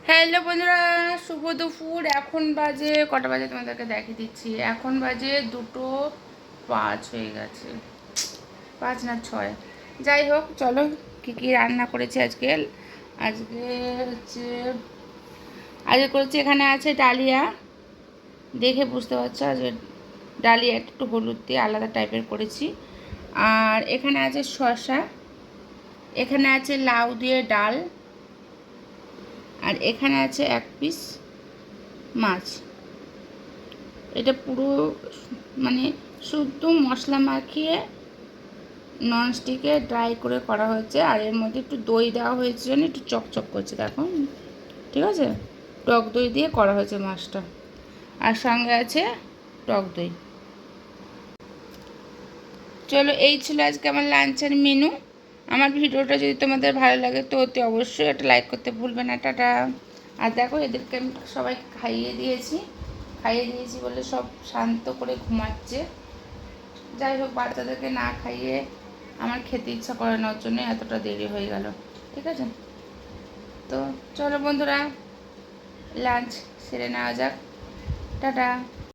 Hello বন্ধুরা, শুভ দুপুর। এখন বাজে কটা বাজে তোমাদেরকে দেখিয়ে দিচ্ছি। এখন বাজে 2:05 হয়ে গেছে, 5 না 6। যাই হোক, চলো কী কী রান্না করেছি আজকে। আজকে হচ্ছে আজকে করেছি, এখানে আছে ডালিয়া, দেখে বুঝতে পারছো আজকে ডালিয়া একটু হলুদ দিয়ে আলাদা টাইপের করেছি। আর এখানে আছে শসা, এখানে আছে লাউ দিয়ে ডাল, আর এখানে আছে 1 পিস মাছ। এটা পুরো মানে শুদ্ধ মশলা মাখিয়ে ননস্টিকে ড্রাই করে করা হয়েছে। আর এর মধ্যে একটু দই দেওয়া হয়েছে জন্য একটু চকচক করছে, দেখো। ঠিক আছে, টক দই দিয়ে করা হয়েছে মাছটা, আর সঙ্গে আছে টক দই। চলো, এই ছিল আজকে আমার লাঞ্চের মেনু। আমার ভিডিওটা যদি তোমাদের ভালো লাগে তো অতি অবশ্যই একটা লাইক করতে ভুলবে না। টাটা। আর দেখো, এদেরকে আমি সবাই খাইয়ে দিয়েছি বলে সব শান্ত করে ঘুমাচ্ছে। যাই হোক, বাচ্চাদেরকে না খাইয়ে আমার খেতে ইচ্ছা করানোর জন্য এতটা দেরি হয়ে গেল। ঠিক আছে, তো চলো বন্ধুরা, লাঞ্চ সেরে নেওয়া যাক। টাটা।